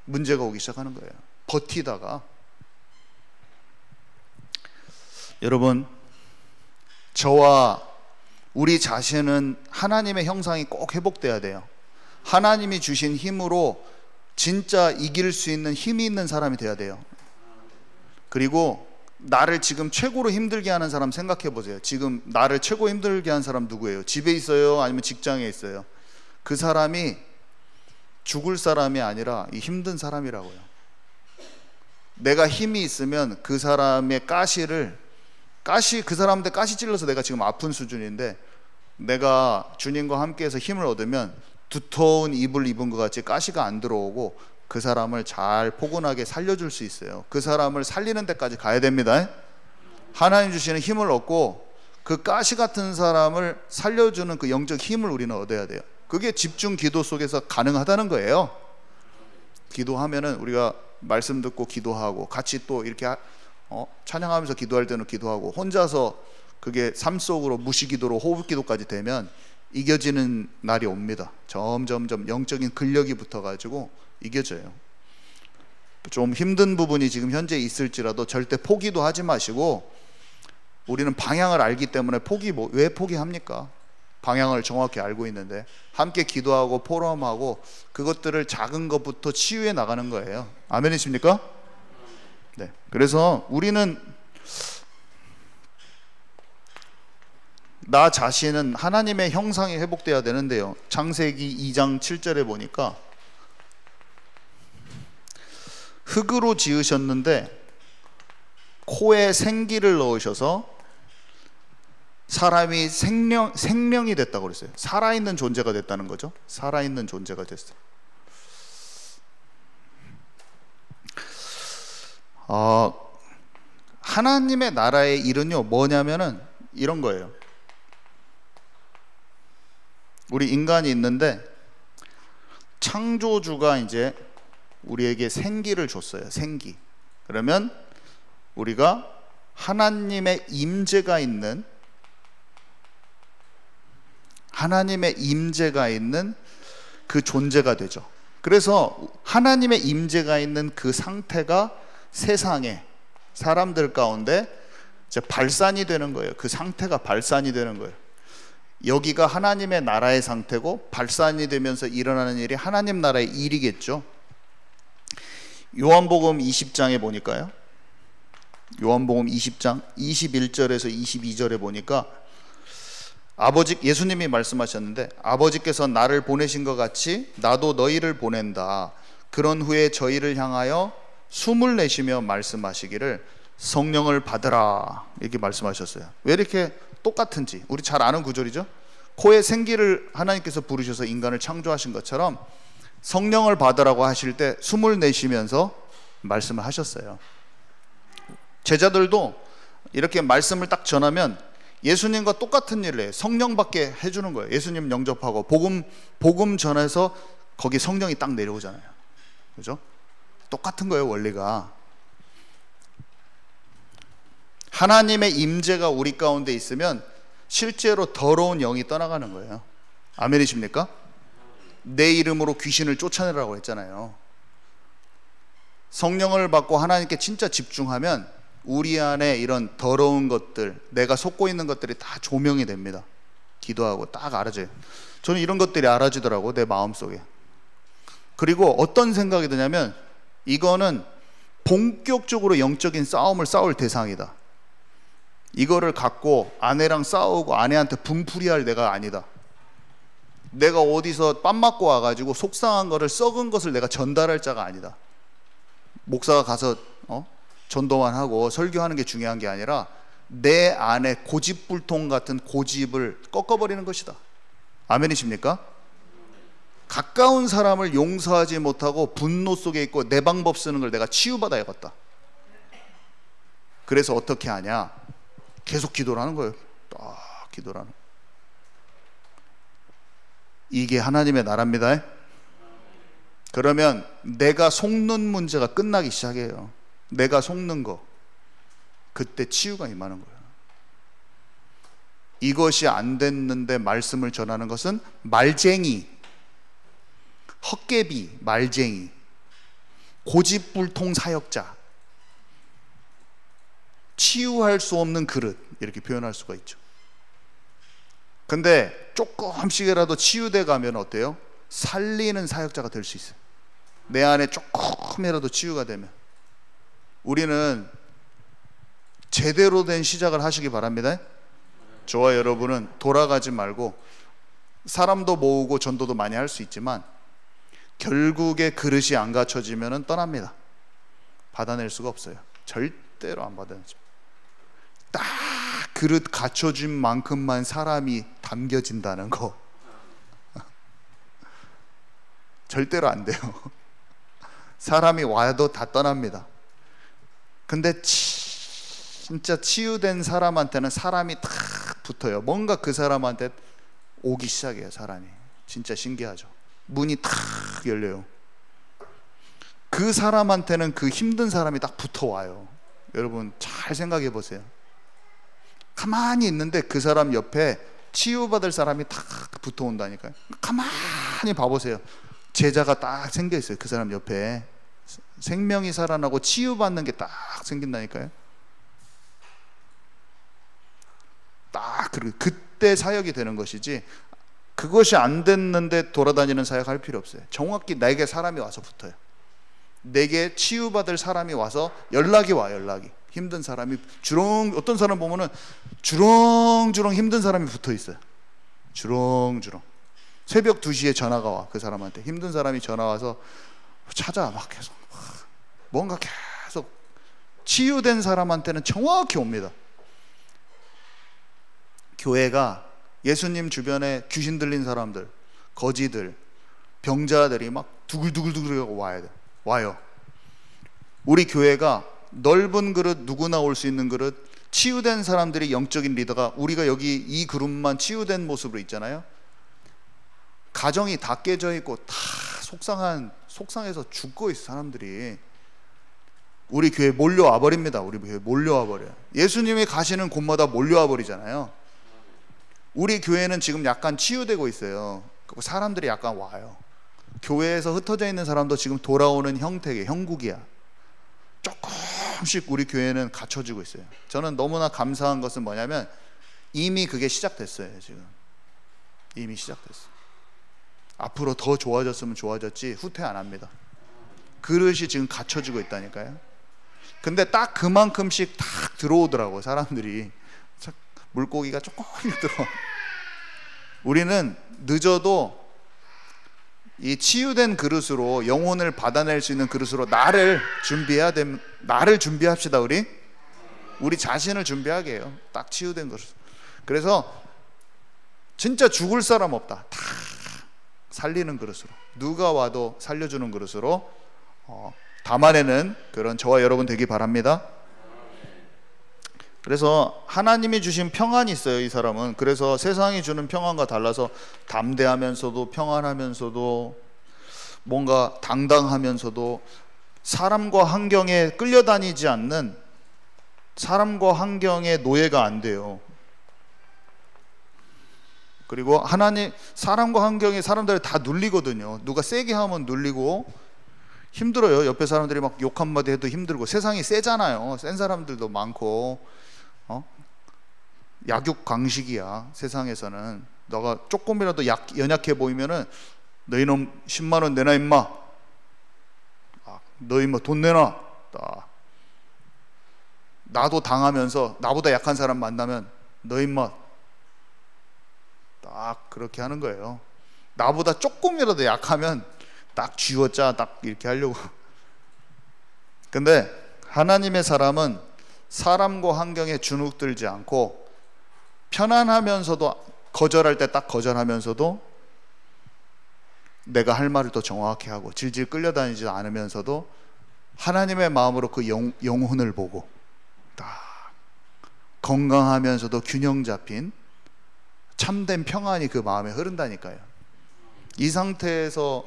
문제가 오기 시작하는 거예요. 버티다가. 여러분, 저와 우리 자신은 하나님의 형상이 꼭 회복돼야 돼요. 하나님이 주신 힘으로 진짜 이길 수 있는 힘이 있는 사람이 돼야 돼요. 그리고 나를 지금 최고로 힘들게 하는 사람 생각해 보세요. 지금 나를 최고 힘들게 하는 사람 누구예요? 집에 있어요? 아니면 직장에 있어요? 그 사람이 죽을 사람이 아니라 이 힘든 사람이라고요. 내가 힘이 있으면 그 사람의 그 사람한테 가시 찔러서 내가 지금 아픈 수준인데, 내가 주님과 함께해서 힘을 얻으면 두터운 이불 입은 것 같이 가시가 안 들어오고 그 사람을 잘 포근하게 살려줄 수 있어요. 그 사람을 살리는 데까지 가야 됩니다. 하나님 주시는 힘을 얻고 그 가시 같은 사람을 살려주는 그 영적 힘을 우리는 얻어야 돼요. 그게 집중 기도 속에서 가능하다는 거예요. 기도하면은 우리가 말씀 듣고 기도하고 같이 또 이렇게 찬양하면서 기도할 때는 기도하고, 혼자서 그게 삶 속으로 무시기도로 호흡기도까지 되면 이겨지는 날이 옵니다. 점점점 영적인 근력이 붙어가지고 이겨져요. 좀 힘든 부분이 지금 현재 있을지라도 절대 포기도 하지 마시고, 우리는 방향을 알기 때문에 왜 포기합니까? 방향을 정확히 알고 있는데 함께 기도하고 포럼하고 그것들을 작은 것부터 치유해 나가는 거예요. 아멘이십니까? 네. 그래서 우리는 나 자신은 하나님의 형상이 회복돼야 되는데요. 창세기 2장 7절에 보니까 흙으로 지으셨는데 코에 생기를 넣으셔서 사람이 생명이 됐다고 그랬어요. 살아있는 존재가 됐다는 거죠. 살아있는 존재가 됐어요. 하나님의 나라의 일은요 뭐냐면은 이런 거예요. 우리 인간이 있는데 창조주가 이제 우리에게 생기를 줬어요. 생기. 그러면 우리가 하나님의 임재가 있는 그 존재가 되죠. 그래서 하나님의 임재가 있는 그 상태가 세상에 사람들 가운데 이제 발산이 되는 거예요. 그 상태가 발산이 되는 거예요. 여기가 하나님의 나라의 상태고 발산이 되면서 일어나는 일이 하나님 나라의 일이겠죠. 요한복음 20장에 보니까요. 요한복음 20장 21절에서 22절에 보니까 예수님이 말씀하셨는데, 아버지께서 나를 보내신 것 같이 나도 너희를 보낸다. 그런 후에 저희를 향하여 숨을 내쉬며 말씀하시기를 성령을 받으라, 이렇게 말씀하셨어요. 왜 이렇게 똑같은지 우리 잘 아는 구절이죠. 코에 생기를 하나님께서 부르셔서 인간을 창조하신 것처럼 성령을 받으라고 하실 때 숨을 내쉬면서 말씀을 하셨어요. 제자들도 이렇게 말씀을 딱 전하면 예수님과 똑같은 일을 해요. 성령 받게 해주는 거예요. 예수님 영접하고 복음 전해서 거기 성령이 딱 내려오잖아요. 그죠? 똑같은 거예요, 원리가. 하나님의 임재가 우리 가운데 있으면 실제로 더러운 영이 떠나가는 거예요. 아멘이십니까? 내 이름으로 귀신을 쫓아내라고 했잖아요. 성령을 받고 하나님께 진짜 집중하면 우리 안에 이런 더러운 것들, 내가 속고 있는 것들이 다 조명이 됩니다. 기도하고 딱 알아져요. 저는 이런 것들이 알아지더라고, 내 마음속에. 그리고 어떤 생각이 드냐면 이거는 본격적으로 영적인 싸움을 싸울 대상이다. 이거를 갖고 아내랑 싸우고 아내한테 분풀이할 내가 아니다. 내가 어디서 빰 맞고 와가지고 속상한 거를, 썩은 것을 내가 전달할 자가 아니다. 목사가 가서 전도만 하고 설교하는 게 중요한 게 아니라 내 안에 고집불통 같은 고집을 꺾어버리는 것이다. 아멘이십니까? 가까운 사람을 용서하지 못하고 분노 속에 있고 내 방법 쓰는 걸 내가 치유받아야겠다. 그래서 어떻게 하냐? 계속 기도를 하는 거예요. 딱 기도를 하는. 이게 하나님의 나라입니다. 그러면 내가 속는 문제가 끝나기 시작해요. 내가 속는 거, 그때 치유가 임하는 거예요. 이것이 안 됐는데 말씀을 전하는 것은 말쟁이, 헛개비, 말쟁이, 고집불통 사역자, 치유할 수 없는 그릇, 이렇게 표현할 수가 있죠. 근데 조금씩이라도 치유돼 가면 어때요? 살리는 사역자가 될 수 있어요. 내 안에 조금이라도 치유가 되면. 우리는 제대로 된 시작을 하시기 바랍니다. 저와 여러분은 돌아가지 말고 사람도 모으고 전도도 많이 할 수 있지만 결국에 그릇이 안 갖춰지면 떠납니다. 받아낼 수가 없어요. 절대로 안 받아내죠. 딱 그릇 갖춰준 만큼만 사람이 담겨진다는 거 절대로 안 돼요. 사람이 와도 다 떠납니다. 근데 진짜 치유된 사람한테는 사람이 탁 붙어요. 뭔가 그 사람한테 오기 시작해요. 사람이 진짜 신기하죠. 문이 탁 열려요. 그 사람한테는 그 힘든 사람이 딱 붙어와요. 여러분 잘 생각해 보세요. 가만히 있는데 그 사람 옆에 치유받을 사람이 탁 붙어온다니까요. 가만히 봐보세요. 제자가 딱 생겨 있어요. 그 사람 옆에 생명이 살아나고 치유받는 게 딱 생긴다니까요. 딱 그때 사역이 되는 것이지, 그것이 안 됐는데 돌아다니는 사역 할 필요 없어요. 정확히 내게 사람이 와서 붙어요. 내게 치유받을 사람이 와서 연락이 와. 연락이 힘든 사람이 어떤 사람 보면은 주렁주렁 힘든 사람이 붙어 있어요. 주렁주렁 새벽 2시에 전화가 와. 그 사람한테 힘든 사람이 전화 와서 찾아. 막 계속 뭔가 계속 치유된 사람한테는 정확히 옵니다. 교회가 예수님 주변에 귀신 들린 사람들, 거지들, 병자들이 막 두글두글두글 와요. 우리 교회가 넓은 그릇, 누구나 올 수 있는 그릇, 치유된 사람들이 영적인 리더가, 우리가 여기 이 그룹만 치유된 모습으로 있잖아요. 가정이 다 깨져 있고 다 속상해서 죽고 있어 사람들이. 우리 교회에 몰려와 버립니다. 우리 교회에 몰려와 버려요. 예수님이 가시는 곳마다 몰려와 버리잖아요. 우리 교회는 지금 약간 치유되고 있어요. 사람들이 약간 와요. 교회에서 흩어져 있는 사람도 지금 돌아오는 형국이야. 조금씩 우리 교회는 갖춰지고 있어요. 저는 너무나 감사한 것은 뭐냐면 이미 그게 시작됐어요. 지금 이미 시작됐어요. 앞으로 더 좋아졌으면 좋아졌지 후퇴 안 합니다. 그릇이 지금 갖춰지고 있다니까요. 근데 딱 그만큼씩 딱 들어오더라고요. 사람들이 물고기가 조금씩 들어와. 우리는 늦어도 이 치유된 그릇으로, 영혼을 받아낼 수 있는 그릇으로 나를 준비합시다. 우리 자신을 준비하게 해요. 딱 치유된 그릇. 그래서 진짜 죽을 사람 없다. 다 살리는 그릇으로, 누가 와도 살려주는 그릇으로 담아내는 그런 저와 여러분 되기 바랍니다. 그래서 하나님이 주신 평안이 있어요, 이 사람은. 그래서 세상이 주는 평안과 달라서 담대하면서도 평안하면서도 뭔가 당당하면서도 사람과 환경에 끌려다니지 않는, 사람과 환경의 노예가 안 돼요. 그리고 하나님, 사람과 환경에 사람들을 다 눌리거든요. 누가 세게 하면 눌리고 힘들어요. 옆에 사람들이 막 욕 한마디 해도 힘들고. 세상이 세잖아요. 센 사람들도 많고, 약육강식이야 세상에서는. 너가 조금이라도 연약해 보이면은 너 이놈 10만 원 내놔 임마, 너 임마 돈 내놔. 나도 당하면서 나보다 약한 사람 만나면 너 임마, 딱 그렇게 하는 거예요. 나보다 조금이라도 약하면 딱 쥐어짜, 딱 이렇게 하려고. 근데 하나님의 사람은 사람과 환경에 주눅들지 않고 편안하면서도, 거절할 때 딱 거절하면서도 내가 할 말을 더 정확히 하고 질질 끌려다니지 않으면서도 하나님의 마음으로 그 영혼을 보고 딱 건강하면서도 균형 잡힌 참된 평안이 그 마음에 흐른다니까요. 이 상태에서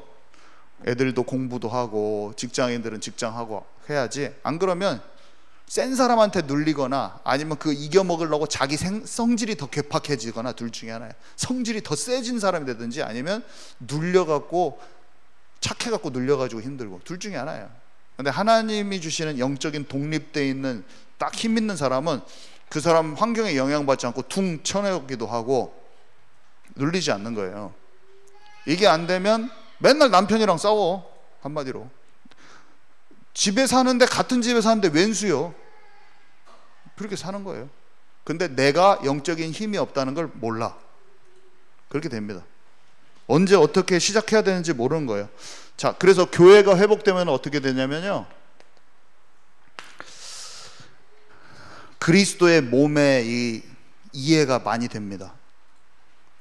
애들도 공부도 하고 직장인들은 직장하고 해야지, 안 그러면 센 사람한테 눌리거나 아니면 그 이겨먹으려고 자기 성질이 더 괴팍해지거나 둘 중에 하나예요. 성질이 더 세진 사람이 되든지 아니면 눌려갖고 착해갖고 눌려가지고 힘들고, 둘 중에 하나예요. 근데 하나님이 주시는 영적인 독립되어 있는 딱 힘 있는 사람은 그 사람 환경에 영향받지 않고 퉁 쳐내기도 하고 눌리지 않는 거예요. 이게 안 되면 맨날 남편이랑 싸워. 한마디로 집에 사는데, 같은 집에 사는데 웬수요. 그렇게 사는 거예요. 근데 내가 영적인 힘이 없다는 걸 몰라. 그렇게 됩니다. 언제 어떻게 시작해야 되는지 모르는 거예요. 자, 그래서 교회가 회복되면 어떻게 되냐면요, 그리스도의 몸의 이 이해가 많이 됩니다.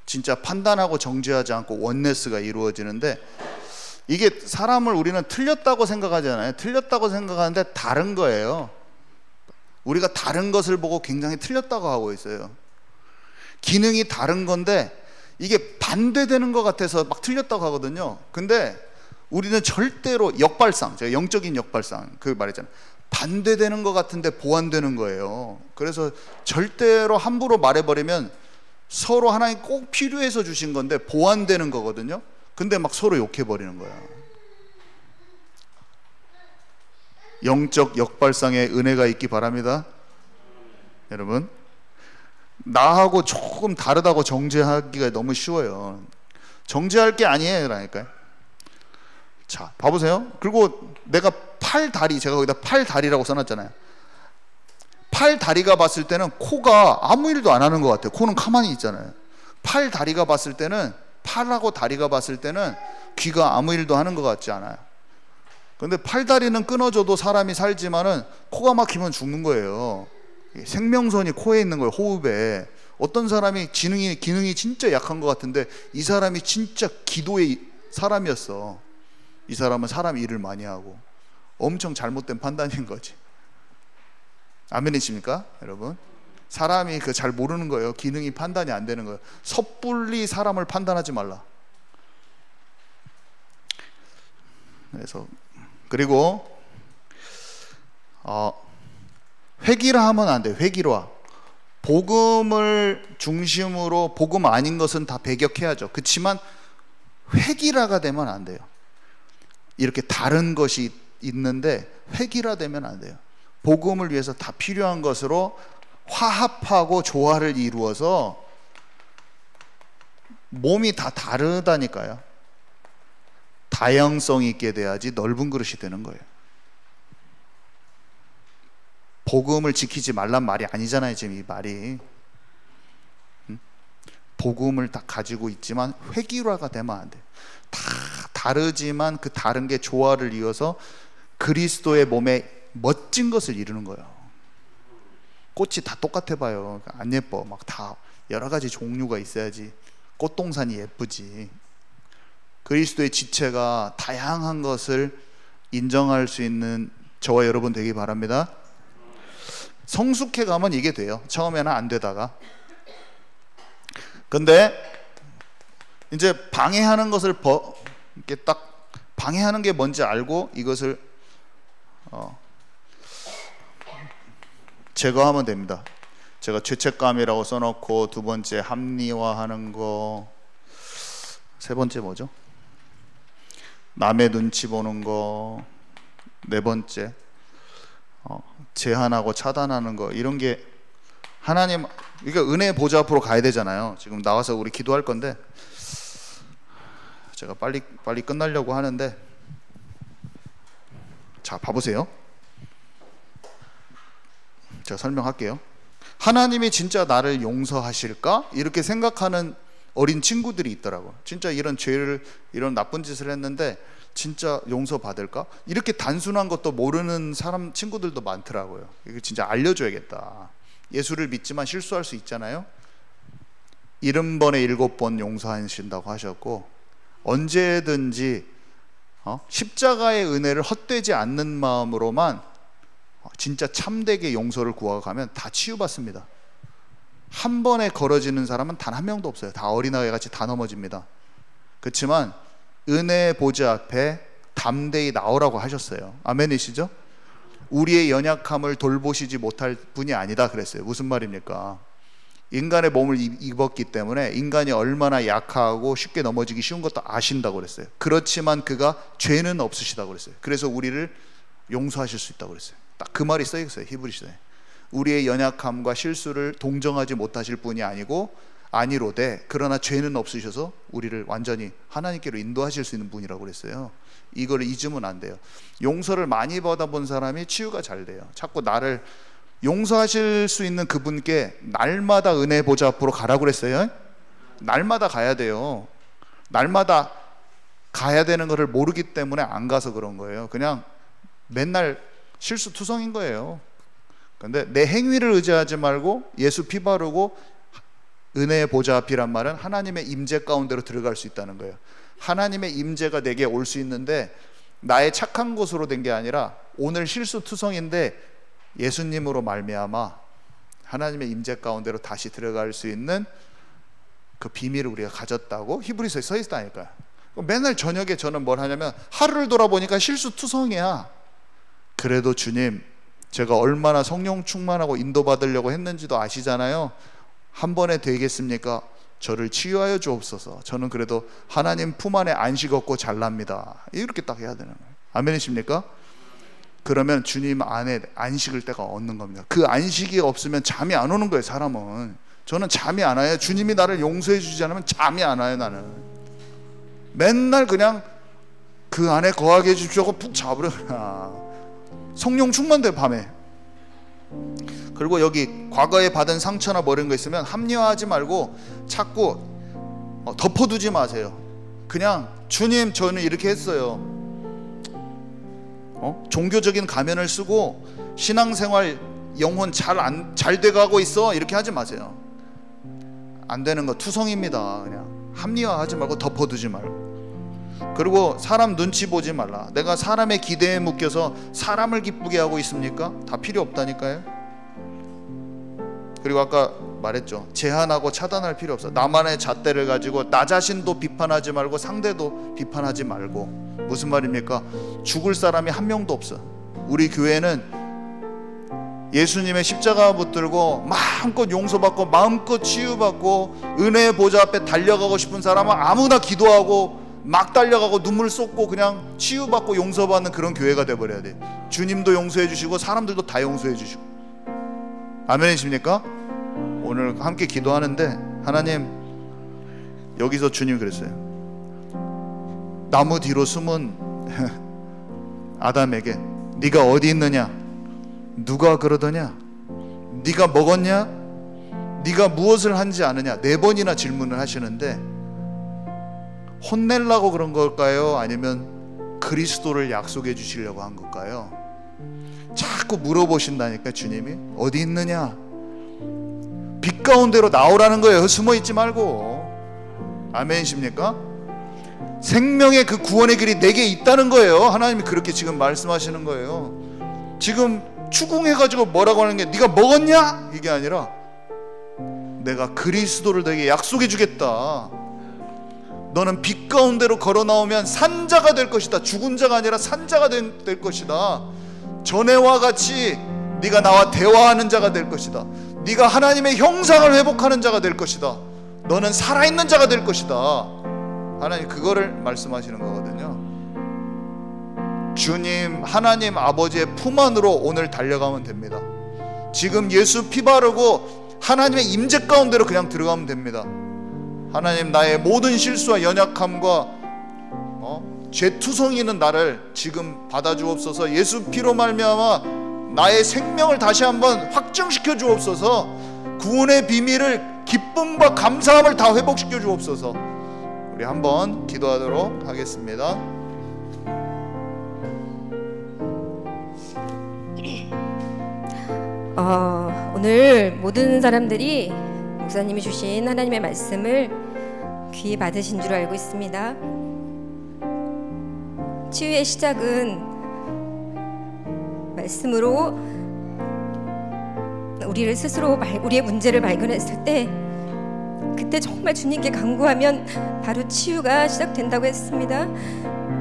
진짜 판단하고 정죄하지 않고 원네스가 이루어지는데, 이게 사람을 우리는 틀렸다고 생각하잖아요. 틀렸다고 생각하는데 다른 거예요. 우리가 다른 것을 보고 굉장히 틀렸다고 하고 있어요. 기능이 다른 건데 이게 반대되는 것 같아서 막 틀렸다고 하거든요. 근데 우리는 절대로 역발상, 제가 영적인 역발상 그 말했잖아요. 반대되는 것 같은데 보완되는 거예요. 그래서 절대로 함부로 말해버리면 서로 하나님 꼭 필요해서 주신 건데 보완되는 거거든요. 근데 막 서로 욕해버리는 거야. 영적 역발상의 은혜가 있기 바랍니다. 여러분, 나하고 조금 다르다고 정죄하기가 너무 쉬워요. 정죄할 게 아니에요. 그러니까요. 자, 봐보세요. 그리고 내가 팔다리, 제가 거기다 팔다리라고 써놨잖아요. 팔다리가 봤을 때는 코가 아무 일도 안 하는 것 같아요. 코는 가만히 있잖아요. 팔다리가 봤을 때는, 팔하고 다리가 봤을 때는 귀가 아무 일도 하는 것 같지 않아요. 근데 팔다리는 끊어져도 사람이 살지만은 코가 막히면 죽는 거예요. 생명선이 코에 있는 거예요. 호흡에. 어떤 사람이 기능이 진짜 약한 것 같은데 이 사람이 진짜 기도의 사람이었어. 이 사람은 사람 일을 많이 하고. 엄청 잘못된 판단인 거지. 아멘이십니까 여러분? 사람이 그 잘 모르는 거예요. 기능이 판단이 안 되는 거예요. 섣불리 사람을 판단하지 말라. 그래서 그리고 회귀라 하면 안 돼요. 회귀화. 복음을 중심으로 복음 아닌 것은 다 배격해야죠. 그렇지만 회귀라가 되면 안 돼요. 이렇게 다른 것이 있는데 회귀라 되면 안 돼요. 복음을 위해서 다 필요한 것으로 화합하고 조화를 이루어서 몸이 다 다르다니까요. 다양성 있게 돼야지 넓은 그릇이 되는 거예요. 복음을 지키지 말란 말이 아니잖아요. 지금 이 말이. 복음을 다 가지고 있지만 회귀화가 되면 안 돼요. 다 다르지만 그 다른 게 조화를 이어서 그리스도의 몸에 멋진 것을 이루는 거예요. 꽃이 다 똑같아 봐요. 안 예뻐. 막 다 여러 가지 종류가 있어야지 꽃동산이 예쁘지. 그리스도의 지체가 다양한 것을 인정할 수 있는 저와 여러분 되기 바랍니다. 성숙해 가면 이게 돼요. 처음에는 안 되다가. 근데 이제 방해하는 것을 이렇게 딱 방해하는 게 뭔지 알고 이것을 제거하면 됩니다. 제가 죄책감이라고 써놓고, 두 번째 합리화하는 거, 세 번째 뭐죠? 남의 눈치 보는 거, 네 번째 제한하고 차단하는 거, 이런 게 하나님, 그러니까 은혜 보좌 앞으로 가야 되잖아요. 지금 나와서 우리 기도할 건데 제가 빨리 끝나려고 하는데, 자 봐보세요. 제가 설명할게요. 하나님이 진짜 나를 용서하실까? 이렇게 생각하는 어린 친구들이 있더라고요. 진짜 이런 죄를, 이런 나쁜 짓을 했는데 진짜 용서받을까? 이렇게 단순한 것도 모르는 사람, 친구들도 많더라고요. 이거 진짜 알려줘야겠다. 예수를 믿지만 실수할 수 있잖아요. 70번에 7번 용서하신다고 하셨고, 언제든지 십자가의 은혜를 헛되지 않는 마음으로만 진짜 참되게 용서를 구하가면 다 치유받습니다. 한 번에 걸어지는 사람은 단 한 명도 없어요. 다 어린아이 같이 다 넘어집니다. 그렇지만 은혜 보좌 앞에 담대히 나오라고 하셨어요. 아멘이시죠? 우리의 연약함을 돌보시지 못할 분이 아니다 그랬어요. 무슨 말입니까? 인간의 몸을 입었기 때문에 인간이 얼마나 약하고 쉽게 넘어지기 쉬운 것도 아신다고 그랬어요. 그렇지만 그가 죄는 없으시다고 그랬어요. 그래서 우리를 용서하실 수 있다고 그랬어요. 딱 그 말이 써 있어요. 히브리서에. 우리의 연약함과 실수를 동정하지 못하실 분이 아니로되 그러나 죄는 없으셔서 우리를 완전히 하나님께로 인도하실 수 있는 분이라고 그랬어요. 이걸 잊으면 안 돼요. 용서를 많이 받아본 사람이 치유가 잘 돼요. 자꾸 나를 용서하실 수 있는 그분께 날마다 은혜 보좌 앞으로 가라고 그랬어요. 날마다 가야 돼요. 날마다 가야 되는 것을 모르기 때문에 안 가서 그런 거예요. 그냥 맨날 실수투성인 거예요. 근데 내 행위를 의지하지 말고 예수 피 바르고 은혜의 보좌 앞이란 말은 하나님의 임재 가운데로 들어갈 수 있다는 거예요. 하나님의 임재가 내게 올 수 있는데 나의 착한 것으로 된 게 아니라 오늘 실수투성인데 예수님으로 말미암아 하나님의 임재 가운데로 다시 들어갈 수 있는 그 비밀을 우리가 가졌다고 히브리서에 써 있다니까요. 맨날 저녁에 저는 뭘 하냐면 하루를 돌아보니까 실수투성이야. 그래도 주님, 제가 얼마나 성령 충만하고 인도받으려고 했는지도 아시잖아요. 한 번에 되겠습니까? 저를 치유하여 주옵소서. 저는 그래도 하나님 품 안에 안식 얻고 잘납니다. 이렇게 딱 해야 되는 거예요. 아멘이십니까? 그러면 주님 안에 안식을 때가 얻는 겁니다. 그 안식이 없으면 잠이 안 오는 거예요. 사람은. 저는 잠이 안 와요. 주님이 나를 용서해 주지 않으면 잠이 안 와요. 나는 맨날 그냥 그 안에 거하게 해주십시오 하고 푹 잡으려고. 성령 충만돼요. 밤에. 그리고 여기 과거에 받은 상처나 뭐 이런 거 있으면 합리화하지 말고 자꾸 덮어두지 마세요. 그냥 주님, 저는 이렇게 했어요. 종교적인 가면을 쓰고 신앙생활 영혼 잘 돼가고 있어, 이렇게 하지 마세요. 안 되는 거 투성입니다. 그냥 합리화하지 말고 덮어두지 말고. 그리고 사람 눈치 보지 말라. 내가 사람의 기대에 묶여서 사람을 기쁘게 하고 있습니까? 다 필요 없다니까요. 그리고 아까 말했죠. 제한하고 차단할 필요 없어. 나만의 잣대를 가지고 나 자신도 비판하지 말고 상대도 비판하지 말고. 무슨 말입니까? 죽을 사람이 한 명도 없어. 우리 교회는 예수님의 십자가 붙들고 마음껏 용서받고 마음껏 치유받고 은혜의 보좌 앞에 달려가고 싶은 사람은 아무나 기도하고 막 달려가고 눈물 쏟고 그냥 치유받고 용서받는 그런 교회가 돼버려야 돼. 주님도 용서해 주시고 사람들도 다 용서해 주시고. 아멘이십니까? 오늘 함께 기도하는데 하나님, 여기서 주님 그랬어요. 나무 뒤로 숨은 아담에게 네가 어디 있느냐? 누가 그러더냐? 네가 먹었냐? 네가 무엇을 한지 아느냐? 4번이나 질문을 하시는데 혼내려고 그런 걸까요? 아니면 그리스도를 약속해 주시려고 한 걸까요? 자꾸 물어보신다니까. 주님이 어디 있느냐? 빛 가운데로 나오라는 거예요. 숨어 있지 말고. 아멘이십니까? 생명의 그 구원의 길이 내게 있다는 거예요. 하나님이 그렇게 지금 말씀하시는 거예요. 지금 추궁해가지고 뭐라고 하는 게 네가 먹었냐? 이게 아니라 내가 그리스도를 너에게 약속해 주겠다. 너는 빛 가운데로 걸어 나오면 산자가 될 것이다. 죽은 자가 아니라 산자가 될 것이다. 전에와 같이 네가 나와 대화하는 자가 될 것이다. 네가 하나님의 형상을 회복하는 자가 될 것이다. 너는 살아있는 자가 될 것이다. 하나님 그거를 말씀하시는 거거든요. 주님 하나님 아버지의 품 안으로 오늘 달려가면 됩니다. 지금 예수 피 바르고 하나님의 임재 가운데로 그냥 들어가면 됩니다. 하나님 나의 모든 실수와 연약함과 죄투성이 있는 나를 지금 받아주옵소서. 예수 피로 말미암아 나의 생명을 다시 한번 확정시켜 주옵소서. 구원의 비밀을 기쁨과 감사함을 다 회복시켜 주옵소서. 우리 한번 기도하도록 하겠습니다. 오늘 모든 사람들이 목사님이 주신 하나님의 말씀을 귀히 받으신 줄 알고 있습니다. 치유의 시작은 말씀으로 우리를 스스로 우리의 문제를 발견했을 때 그때 정말 주님께 간구하면 바로 치유가 시작된다고 했습니다.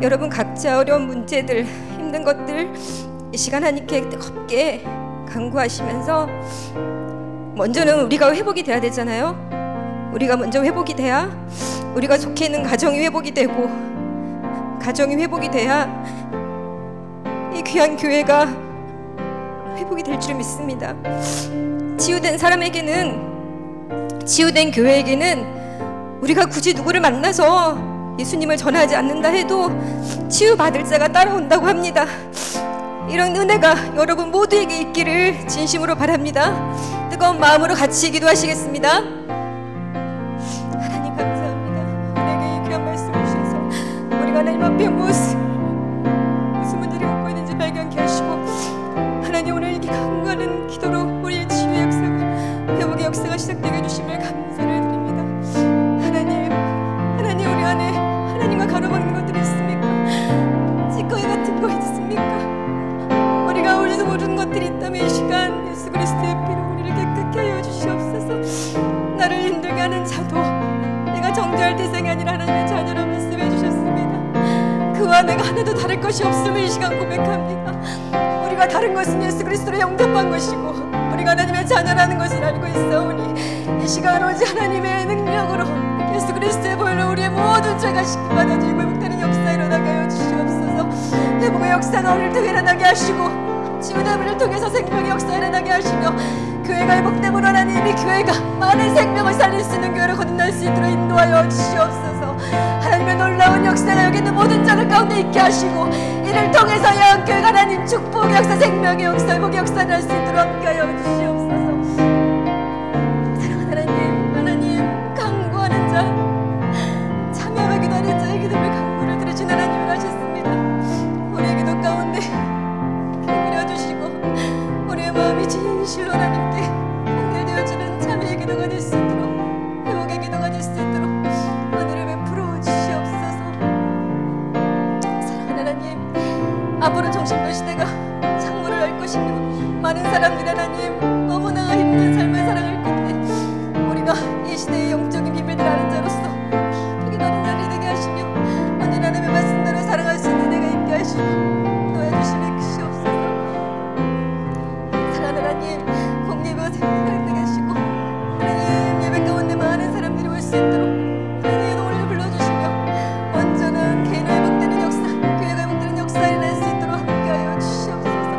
여러분 각자 어려운 문제들, 힘든 것들 이 시간 하나님께 뜨겁게 간구하시면서 먼저는 우리가 회복이 돼야 되잖아요. 우리가 먼저 회복이 돼야 우리가 속해 있는 가정이 회복이 되고, 가정이 회복이 돼야 이 귀한 교회가 회복이 될 줄 믿습니다. 치유된 사람에게는, 치유된 교회에게는 우리가 굳이 누구를 만나서 예수님을 전하지 않는다 해도 치유받을 자가 따라온다고 합니다. 이런 은혜가 여러분 모두에게 있기를 진심으로 바랍니다. 뜨거운 마음으로 같이 기도하시겠습니다. 하나님 감사합니다. 우리에게 이 귀한 말씀을 주셔서 우리가 하나님 앞에 무슨 문제를 갖고 있는지 발견케 하시고, 하나님 오늘 이 강구하는 기도로 우리의 치유의 역사가, 회복의 역사가 시작되게 해주심을 감사를 드립니다. 하나님 우리 안에 하나님과 가로막는 것들이 있습니까? 찌꺼기 같은 거 있습니까? 우리가 우리도 모르는 것들이 있다면 이 시간 예수 그리스도의 피로 우리를 깨끗게 하여 주시옵소서. 나를 힘들게 하는 자도 내가 정죄할 대상이 아니라 하나님의 자녀라 말씀해 주셨습니다. 그와 내가 하나도 다를 것이 없음을 이 시간 고백합니다. 우리가 다른 것은 예수 그리스도로 영접한 것이고 우리가 하나님의 자녀라는 것을 알고 있사오니 이 시간 오직 하나님의 능력으로 예수 그리스도의 보혈로 우리의 모든 죄가 씻김받아지고 회복되는 역사 일어나게 하여 주시옵소서. 회복의 역사가 오늘 또 일어나게 하시고 치유됨을 통해서 생명의 역사 일어나게 하시며, 교회가 회복됨으로 하나님 이 교회가 많은 생명을 살릴 수 있는 교회로 거듭날 수 있도록 인도하여 주시옵소서. 하나님의 놀라운 역사가 여기 있는 모든 자들 가운데 있게 하시고 이를 통해서 영교회가 하나님 축복의 역사, 생명의 역사, 회복의 역사를 할 수 있도록 함께하여 주시옵소서. 사랑하는 하나님 강구하는 자, 참여하며 기도하는 자의 기도를 강구를 들으신 하나님을 하셨습니다. 우리의 기도 가운데 기울여주시고 우리의 마음이 진실로 하나님께 연결되어지는 참여의 기도가 될 수 있도록, 회복의 기도가 될 수 있도록 은혜를 베풀어 주시옵소서. 사랑하는 하나님, 앞으로 정신병 시대가 창문을 열 것이며 많은 사람들이 하나님 너무나 힘든 삶을 살아갈 건데 우리가 이 시대의 영적인 비밀들을 아는 자로서 깊이 기도하는 자들이 되게 하시며 오늘 하나님의 말씀대로 살아갈 수 있는 내가 있게 하시고 도와주시며 주시옵소서. 사랑하는 하나님, 공예배가 생각되게 하시고 하나님 예배 가운데 많은 사람들이 올 수 있도록 하나님의 노래를 불러주시며 온전한 개인의 회복되는 역사, 교회가 회복되는 역사를 일어날 수 있도록 함께하여 주시옵소서.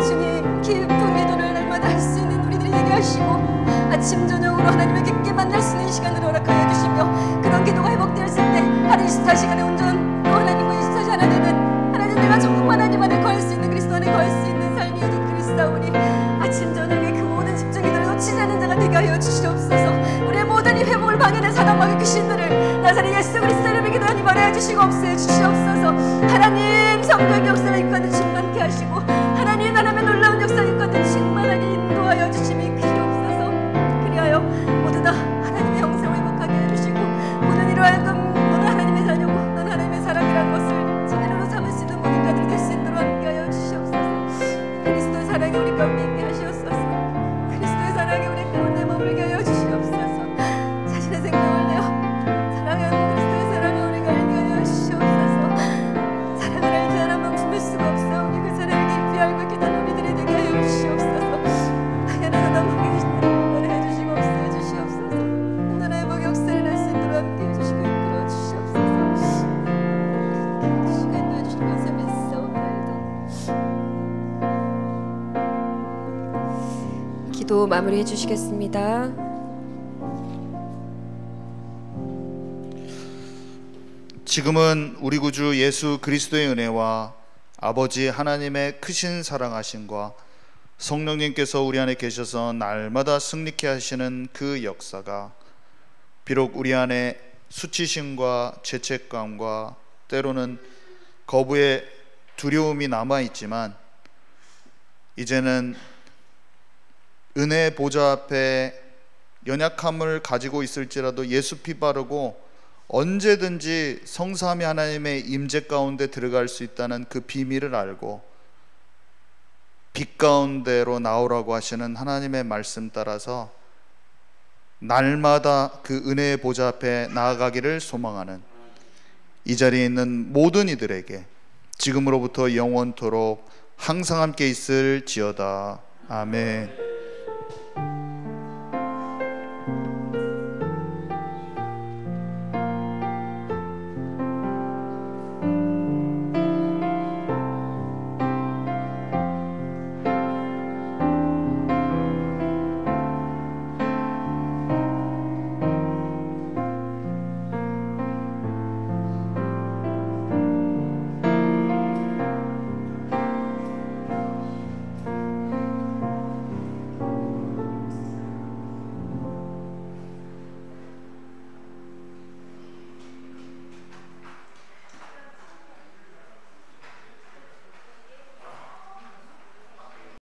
주님 깊은 기도를 날마다 할 수 있는 우리들이 되게 하시고 아침 저녁으로 하나님을 깊게 만날 수 있는 시간을 허락하여 주시며, 그런 기도가 회복되었을 때 하루 24시간의 온전 또 하나님과 24시간 하나 되는 하나님, 내가 정말 하나님 안에 거할 수 있는, 그리스도 안에 거할 수 있는 삶이 오직 그리스도오니 아침 저녁에 그 모든 집중 기도를 놓치지 않는 자가 되게 하여 주시옵소서. 우리의 모든 이 회복을 방해하는 사단마귀 귀신들을 나사렛 예수 그리스도 이름의 기도하니 말하여 주시고 없애어 주시옵소서. 하나님 성령의 역사를 이끌는 충만케 하시고 하나님 하나님의 놀라운 역사를 이끌는 충만하게 인도하여 주심이 주시옵소서. 그리하여 모두 다 하나님의 영생을 회복하게 해주시고 모든 이로 하여금 너는 하나님의 자녀고 너는 하나님의 사람이라는 것을 진리로 삼을 수 있는 모든 자들이 될 수 있도록 함께하여 주시옵소서. 그리스도의 사랑이 우리 기도 마무리해 주시겠습니다. 지금은 우리 구주 예수 그리스도의 은혜와 아버지 하나님의 크신 사랑하심과 성령님께서 우리 안에 계셔서 날마다 승리케 하시는 그 역사가 비록 우리 안에 수치심과 죄책감과 때로는 거부의 두려움이 남아있지만 이제는 은혜의 보좌 앞에 연약함을 가지고 있을지라도 예수 피 바르고 언제든지 성삼위 하나님의 임재 가운데 들어갈 수 있다는 그 비밀을 알고 빛 가운데로 나오라고 하시는 하나님의 말씀 따라서 날마다 그 은혜의 보좌 앞에 나아가기를 소망하는 이 자리에 있는 모든 이들에게 지금으로부터 영원토록 항상 함께 있을지어다. 아멘.